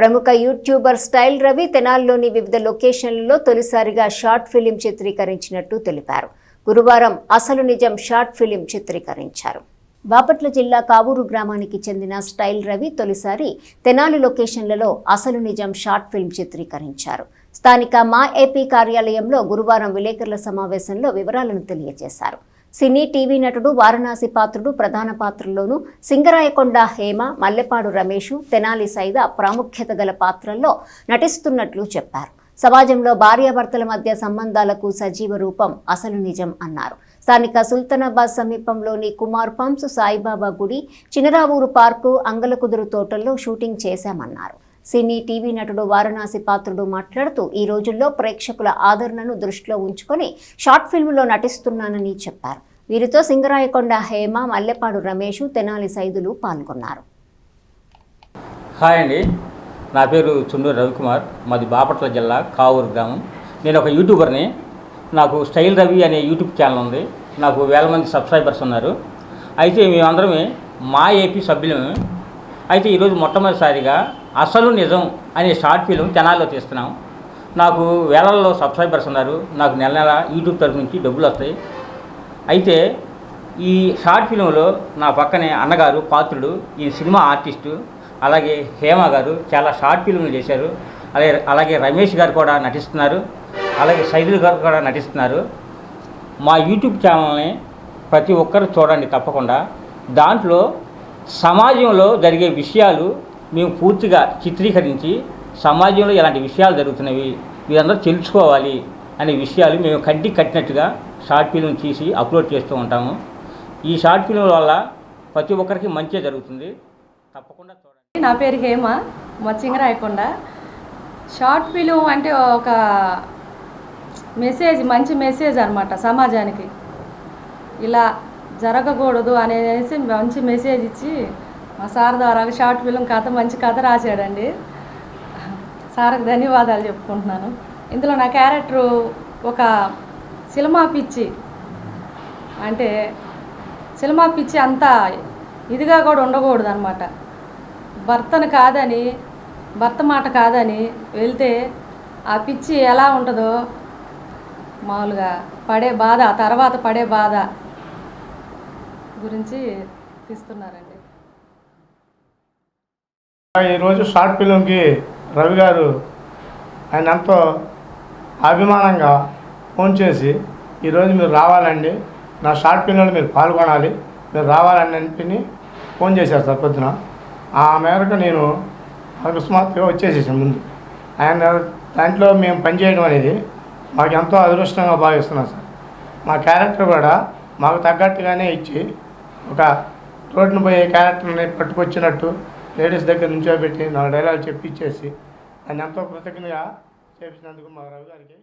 ప్రముఖ YouTuber style Ravi తెనాలిలోని వివిధ లొకేషన్లలో తొలిసారిగా షార్ట్ ఫిలిం చిత్రీకరించినట్టు తెలిపారు. గురువారం అసలు నిజం షార్ట్ ఫిలిం చిత్రీకరించారు. బాపట్ల జిల్లా కావూరు గ్రామానికి చెందిన స్టైల్ రవి తొలిసారి తెనాలి లొకేషన్లలో అసలు నిజం షార్ట్ ఫిల్మ్ చిత్రీకరించారు. స్థానిక మా ఏపీ కార్యాలయంలో గురువారం విలేకరుల సమావేశంలో వివరాలను తెలియజేశారు. సినీ టీవీ నటుడు వారణాసి పాత్రుడు ప్రధాన పాత్రల్లోనూ సింగరాయకొండ హేమ, మల్లెపాడు రమేష్, తెనాలి సైద ప్రాముఖ్యత గల పాత్రల్లో నటిస్తున్నట్లు చెప్పారు. సమాజంలో భార్యాభర్తల మధ్య సంబంధాలకు సజీవ రూపం అసలు నిజం అన్నారు. స్థానిక సుల్తానాబాద్ సమీపంలోని కుమార్ పంప్స్, సాయిబాబా గుడి, చినరావూరు పార్కు, అంగలకుదురు తోటల్లో షూటింగ్ చేశామన్నారు. సినీ టీవీ నటుడు వారణాసి పాత్రుడు మాట్లాడుతూ ఈ రోజుల్లో ప్రేక్షకుల ఆదరణను దృష్టిలో ఉంచుకొని షార్ట్ ఫిల్మ్లో నటిస్తున్నానని చెప్పారు. వీరితో సింగరాయకొండ హేమ, మల్లెపాడు రమేష్, తెనాలి సైదులు పాల్గొన్నారు. హాయ్ అండి, నా పేరు చుండూరు రవికుమార్. మాది బాపట్ల జిల్లా కావూరు గ్రామం. నేను ఒక యూట్యూబర్ని. నాకు స్టైల్ రవి అనే యూట్యూబ్ ఛానల్ ఉంది. నాకు 1000 మంది సబ్స్క్రైబర్స్ ఉన్నారు. అయితే మేమందరమే మా ఏపీ సభ్యులమే. అయితే ఈరోజు మొట్టమొదటిసారిగా అసలు నిజం అనే షార్ట్ ఫిల్మ్ తెనాలిలో తీస్తున్నాం. నాకు వేలల్లో సబ్స్క్రైబర్స్ ఉన్నారు. నాకు నెల నెల యూట్యూబ్ తరఫు నుంచి డబ్బులు వస్తాయి. అయితే ఈ షార్ట్ ఫిల్మ్లో నా పక్కనే అన్నగారు పాత్రుడు, ఈ సినిమా ఆర్టిస్టు, అలాగే హేమ గారు చాలా షార్ట్ ఫిల్మ్లు చేశారు. అలాగే రమేష్ గారు కూడా నటిస్తున్నారు. అలాగే సైదులు గారు కూడా నటిస్తున్నారు. మా యూట్యూబ్ ఛానల్ని ప్రతి ఒక్కరు చూడండి తప్పకుండా. దాంట్లో సమాజంలో జరిగే విషయాలు మేము పూర్తిగా చిత్రీకరించి సమాజంలో ఎలాంటి విషయాలు జరుగుతున్నవి మీరందరూ తెలుసుకోవాలి అనే విషయాలు మేము కంటికి కట్టినట్టుగా షార్ట్ ఫిల్మ్ తీసి అప్లోడ్ చేస్తూ ఉంటాము. ఈ షార్ట్ ఫిల్మ్ వల్ల ప్రతి ఒక్కరికి మంచి జరుగుతుంది. తప్పకుండా చూడండి. నా పేరు హేమ, మా సింగరాయకొండ. షార్ట్ ఫిల్మ్ అంటే ఒక మెసేజ్, మంచి మెసేజ్ అన్నమాట. సమాజానికి ఇలా జరగకూడదు అనేసి మంచి మెసేజ్ ఇచ్చి మా సార్ ద్వారా షార్ట్ ఫిల్మ్ కథ, మంచి కథ రాశాడండి. సార్కి ధన్యవాదాలు చెప్పుకుంటున్నాను. ఇందులో నా క్యారెక్టరు ఒక సినిమా పిచ్చి, అంటే సినిమా పిచ్చి అంతా ఇదిగా కూడా ఉండకూడదు అనమాట. భర్త మాట కాదని వెళ్తే ఆ పిచ్చి ఎలా ఉంటుందో మామూలుగా పడే బాధ, ఆ తర్వాత పడే బాధ గురించి తీస్తున్నారండి. ఈరోజు షార్ట్ ఫిల్మ్కి రవి గారు ఆయన ఎంతో అభిమానంగా ఫోన్ చేసి ఈరోజు మీరు రావాలండి, నా షార్ట్ ఫిల్మ్లో మీరు పాల్గొనాలి, మీరు రావాలని అని ఫోన్ చేశారు సార్ పొద్దున. ఆ మేరకు నేను అకస్మాత్తుగా వచ్చేసేసాను ముందు. ఆయన దాంట్లో మేము పనిచేయడం అనేది మాకు ఎంతో అదృష్టంగా భావిస్తున్నాం సార్. మా క్యారెక్టర్ కూడా మాకు తగ్గట్టుగానే ఇచ్చి ఒక రోడ్డును పోయే క్యారెక్టర్ని పట్టుకొచ్చినట్టు లేడీస్ దగ్గర నుంచోబెట్టి 4 డైలాగులు చెప్పి ఇచ్చేసి ఆయన ఎంతో కృతజ్ఞతగా చేపించినందుకు మా రవి గారికి